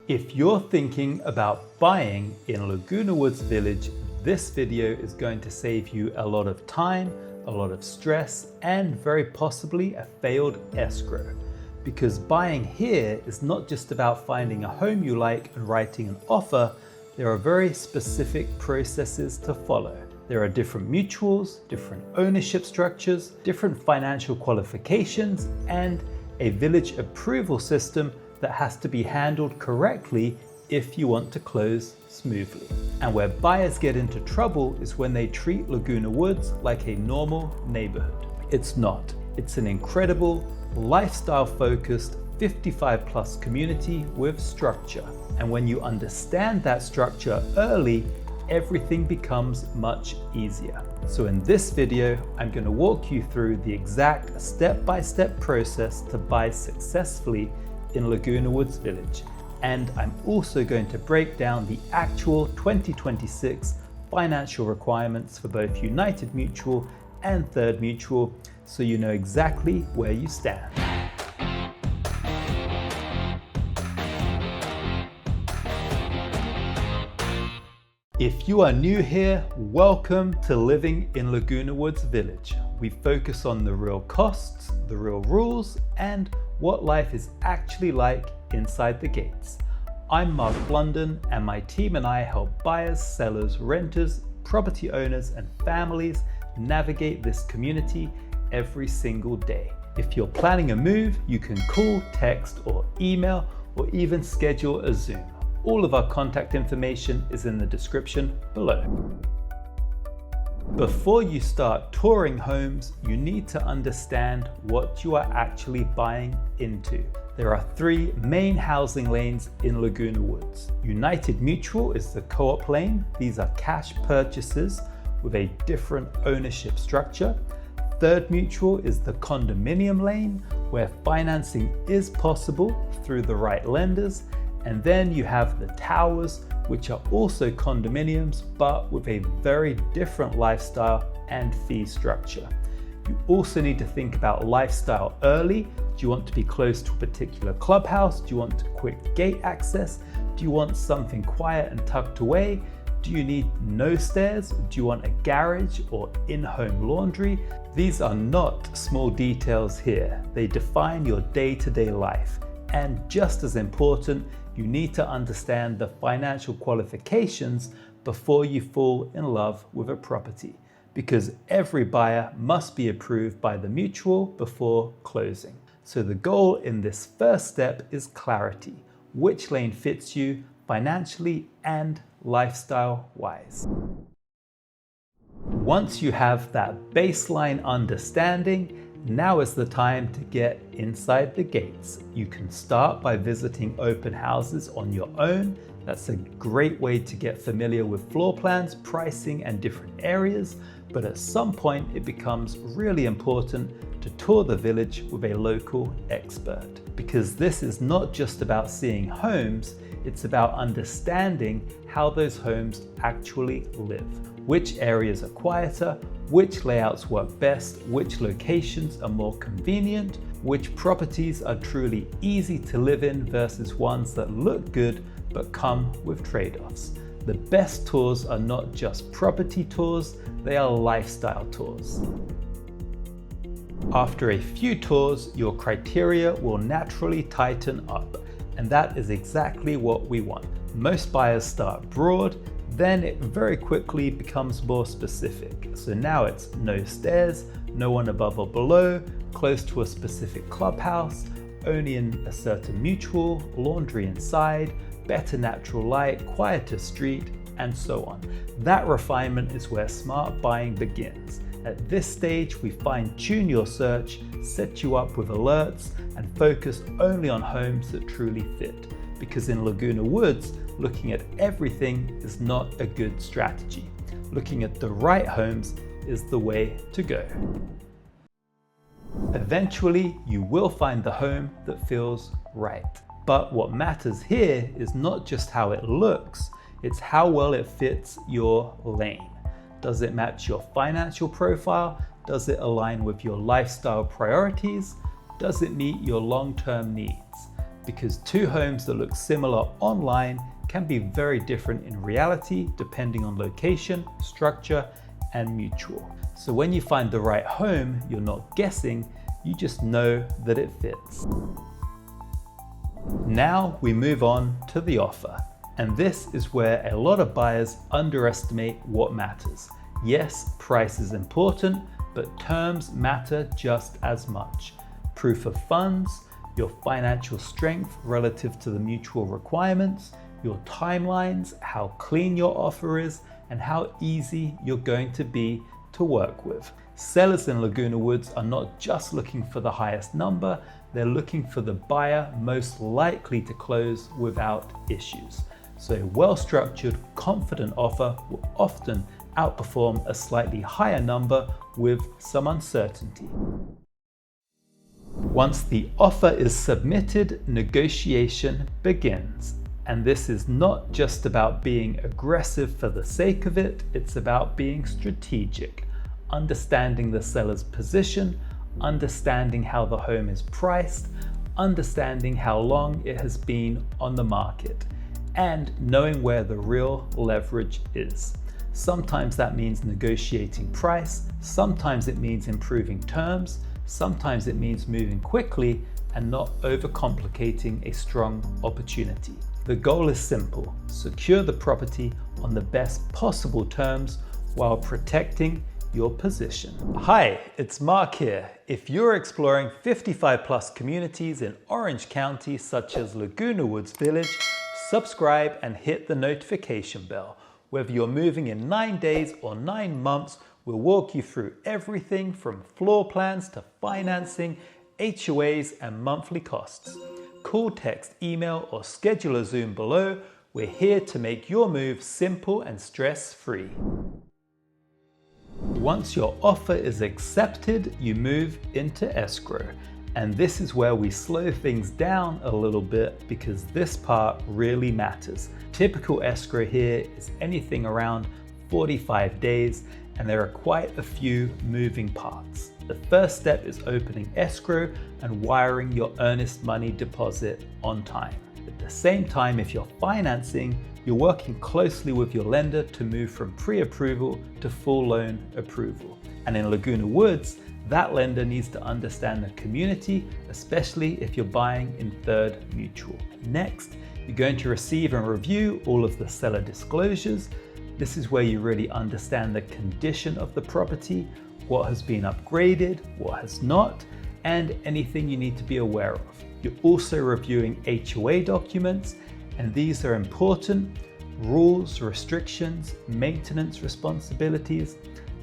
If you're thinking about buying in Laguna Woods Village, this video is going to save you a lot of time, a lot of stress, and very possibly a failed escrow. Because buying here is not just about finding a home you like and writing an offer. There are very specific processes to follow. There are different mutuals, different ownership structures, different financial qualifications, and a village approval system that has to be handled correctly if you want to close smoothly. And where buyers get into trouble is when they treat Laguna Woods like a normal neighborhood. It's not. It's an incredible, lifestyle-focused 55-plus community with structure. And when you understand that structure early, everything becomes much easier. So in this video, I'm going to walk you through the exact step-by-step process to buy successfully in Laguna Woods Village. And I'm also going to break down the actual 2026 financial requirements for both United Mutual and Third Mutual, so you know exactly where you stand. If you are new here, welcome to Living in Laguna Woods Village. We focus on the real costs, the real rules, and what life is actually like inside the gates. I'm Mark London, and my team and I help buyers, sellers, renters, property owners, and families navigate this community every single day. If you're planning a move, you can call, text, or email, or even schedule a Zoom. All of our contact information is in the description below. Before you start touring homes, you need to understand what you are actually buying into. There are three main housing lanes in Laguna Woods. United Mutual is the co-op lane. These are cash purchases with a different ownership structure. Third Mutual is the condominium lane, where financing is possible through the right lenders. And then you have the towers, which are also condominiums, but with a very different lifestyle and fee structure. You also need to think about lifestyle early. Do you want to be close to a particular clubhouse? Do you want quick gate access? Do you want something quiet and tucked away? Do you need no stairs? Do you want a garage or in-home laundry? These are not small details here. They define your day-to-day life. And just as important, you need to understand the financial qualifications before you fall in love with a property, because every buyer must be approved by the mutual before closing. So the goal in this first step is clarity. Which lane fits you financially and lifestyle-wise? Once you have that baseline understanding, now is the time to get inside the gates. You can start by visiting open houses on your own. That's a great way to get familiar with floor plans, pricing, and different areas. But at some point, it becomes really important to tour the village with a local expert. Because this is not just about seeing homes, it's about understanding how those homes actually live. Which areas are quieter, which layouts work best, which locations are more convenient, which properties are truly easy to live in versus ones that look good but come with trade-offs. The best tours are not just property tours, they are lifestyle tours. After a few tours, your criteria will naturally tighten up, and that is exactly what we want. Most buyers start broad, then it very quickly becomes more specific. So now it's no stairs, no one above or below, close to a specific clubhouse, only in a certain mutual, laundry inside, better natural light, quieter street, and so on. That refinement is where smart buying begins. At this stage, we fine-tune your search, set you up with alerts, and focus only on homes that truly fit. Because in Laguna Woods, looking at everything is not a good strategy. Looking at the right homes is the way to go. Eventually, you will find the home that feels right. But what matters here is not just how it looks, it's how well it fits your lane. Does it match your financial profile? Does it align with your lifestyle priorities? Does it meet your long-term needs? because two homes that look similar online can be very different in reality depending on location, structure, and mutual. So when you find the right home, you're not guessing, you just know that it fits. Now we move on to the offer. And this is where a lot of buyers underestimate what matters. Yes, price is important, but terms matter just as much. Proof of funds, your financial strength relative to the mutual requirements, your timelines, how clean your offer is, and how easy you're going to be to work with. Sellers in Laguna Woods are not just looking for the highest number, they're looking for the buyer most likely to close without issues. So a well-structured, confident offer will often outperform a slightly higher number with some uncertainty. Once the offer is submitted, negotiation begins. And this is not just about being aggressive for the sake of it, it's about being strategic, understanding the seller's position, understanding how the home is priced, understanding how long it has been on the market, and knowing where the real leverage is. Sometimes that means negotiating price, sometimes it means improving terms, sometimes it means moving quickly and not overcomplicating a strong opportunity. The goal is simple: secure the property on the best possible terms while protecting your position. Hi, it's Mark here. If you're exploring 55+ communities in Orange County such as Laguna Woods Village, subscribe and hit the notification bell. Whether you're moving in 9 days or 9 months, we'll walk you through everything from floor plans to financing, HOAs, and monthly costs. Call, text, email, or schedule a Zoom below. We're here to make your move simple and stress-free. Once your offer is accepted, you move into escrow. And this is where we slow things down a little bit because this part really matters. Typical escrow here is anything around 45 days, and there are quite a few moving parts. The first step is opening escrow and wiring your earnest money deposit on time. At the same time, if you're financing, you're working closely with your lender to move from pre-approval to full loan approval. And in Laguna Woods, that lender needs to understand the community, especially if you're buying in third mutual. Next, you're going to receive and review all of the seller disclosures. This is where you really understand the condition of the property, what has been upgraded, what has not, and anything you need to be aware of. You're also reviewing HOA documents, and these are important: rules, restrictions, maintenance responsibilities.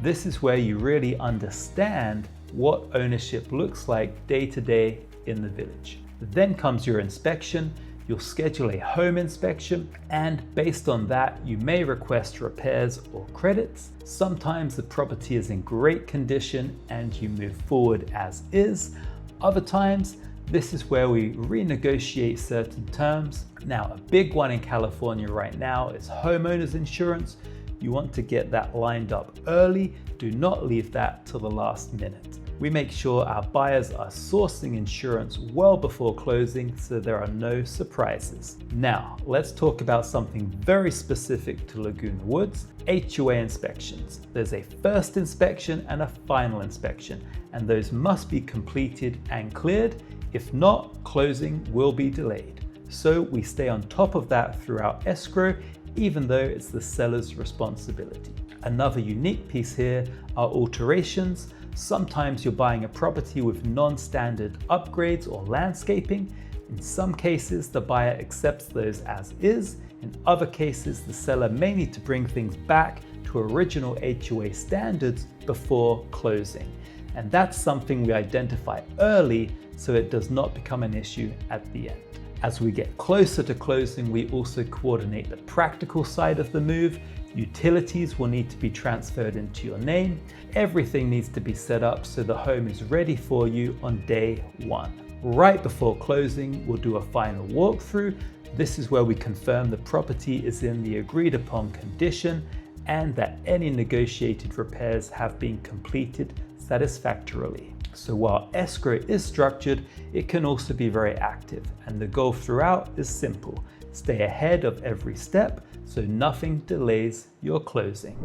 This is where you really understand what ownership looks like day to day in the village. Then comes your inspection. You'll schedule a home inspection, and based on that, you may request repairs or credits. Sometimes the property is in great condition and you move forward as is. Other times, this is where we renegotiate certain terms. Now, a big one in California right now is homeowners insurance. You want to get that lined up early. Do not leave that till the last minute. We make sure our buyers are sourcing insurance well before closing so there are no surprises. Now, let's talk about something very specific to Laguna Woods: HOA inspections. There's a first inspection and a final inspection, and those must be completed and cleared. If not, closing will be delayed. So we stay on top of that throughout escrow, even though it's the seller's responsibility. Another unique piece here are alterations. Sometimes you're buying a property with non-standard upgrades or landscaping. In some cases, the buyer accepts those as is. In other cases, the seller may need to bring things back to original HOA standards before closing. And that's something we identify early so it does not become an issue at the end. As we get closer to closing, we also coordinate the practical side of the move. Utilities will need to be transferred into your name. Everything needs to be set up so the home is ready for you on day one. Right before closing, we'll do a final walkthrough. This is where we confirm the property is in the agreed upon condition and that any negotiated repairs have been completed satisfactorily. So while escrow is structured, it can also be very active, and the goal throughout is simple. Stay ahead of every step so nothing delays your closing.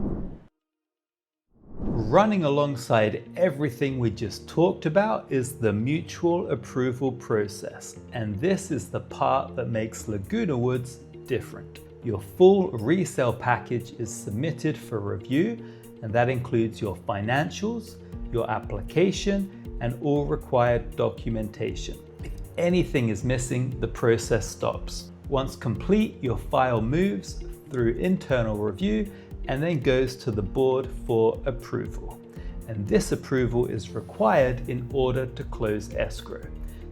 Running alongside everything we just talked about is the mutual approval process, and this is the part that makes Laguna Woods different. Your full resale package is submitted for review, and that includes your financials, your application, and all required documentation. If anything is missing, the process stops. Once complete, your file moves through internal review and then goes to the board for approval. And this approval is required in order to close escrow.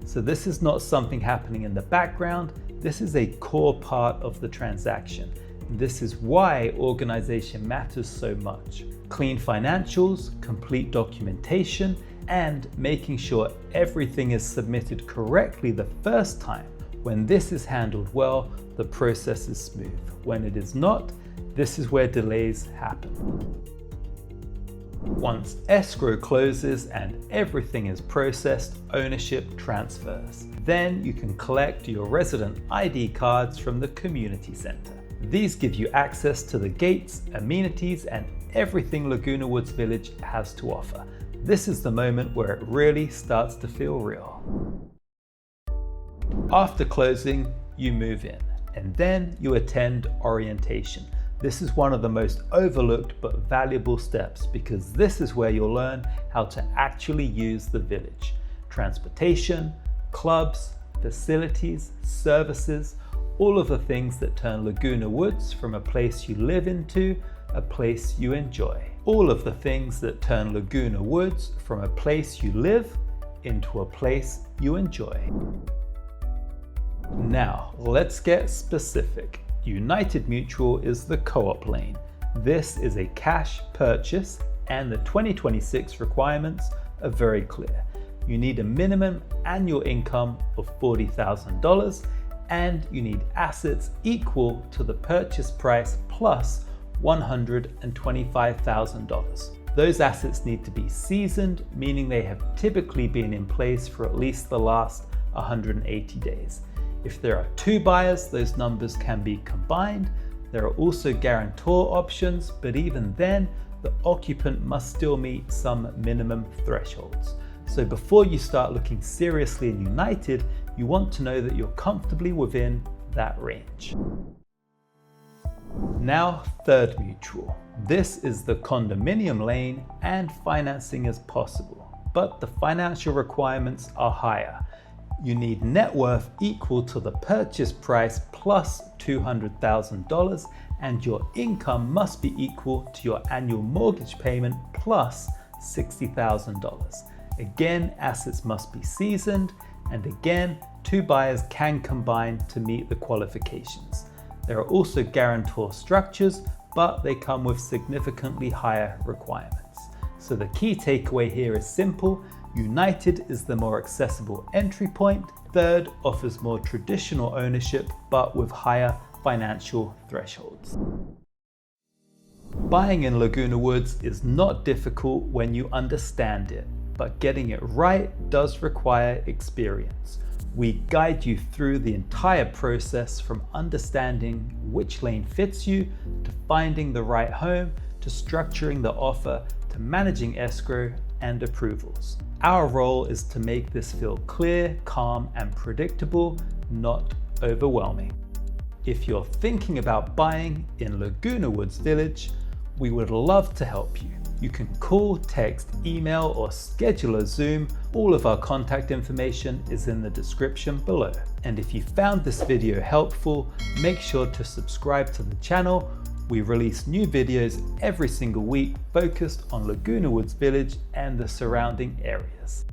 So this is not something happening in the background. This is a core part of the transaction. And this is why organization matters so much. Clean financials, complete documentation, and making sure everything is submitted correctly the first time. When this is handled well, the process is smooth. When it is not, this is where delays happen. Once escrow closes and everything is processed, ownership transfers. Then you can collect your resident ID cards from the community center. These give you access to the gates, amenities, and everything Laguna Woods Village has to offer. This is the moment where it really starts to feel real. After closing, you move in, and then you attend orientation. This is one of the most overlooked but valuable steps because this is where you'll learn how to actually use the village. Transportation, clubs, facilities, services, all of the things that turn Laguna Woods from a place you live into a place you enjoy. All of the things that turn Laguna Woods from a place you live into a place you enjoy. Now, let's get specific. United Mutual is the co-op lane. This is a cash purchase, and the 2026 requirements are very clear. You need a minimum annual income of $40,000, and you need assets equal to the purchase price plus $125,000. Those assets need to be seasoned, meaning they have typically been in place for at least the last 180 days. If there are two buyers, those numbers can be combined. There are also guarantor options, but even then, the occupant must still meet some minimum thresholds. So before you start looking seriously in United, you want to know that you're comfortably within that range. Now, Third Mutual. This is the condominium lane, and financing is possible, but the financial requirements are higher. You need net worth equal to the purchase price plus $200,000, and your income must be equal to your annual mortgage payment plus $60,000. Again, assets must be seasoned, and again, two buyers can combine to meet the qualifications. There are also guarantor structures, but they come with significantly higher requirements. So the key takeaway here is simple. United is the more accessible entry point. Third offers more traditional ownership, but with higher financial thresholds. Buying in Laguna Woods is not difficult when you understand it, but getting it right does require experience. We guide you through the entire process, from understanding which lane fits you, to finding the right home, to structuring the offer, to managing escrow and approvals. Our role is to make this feel clear, calm, and predictable, not overwhelming. If you're thinking about buying in Laguna Woods Village, we would love to help you. You can call, text, email, or schedule a Zoom. All of our contact information is in the description below. And if you found this video helpful, make sure to subscribe to the channel. We release new videos every single week focused on Laguna Woods Village and the surrounding areas.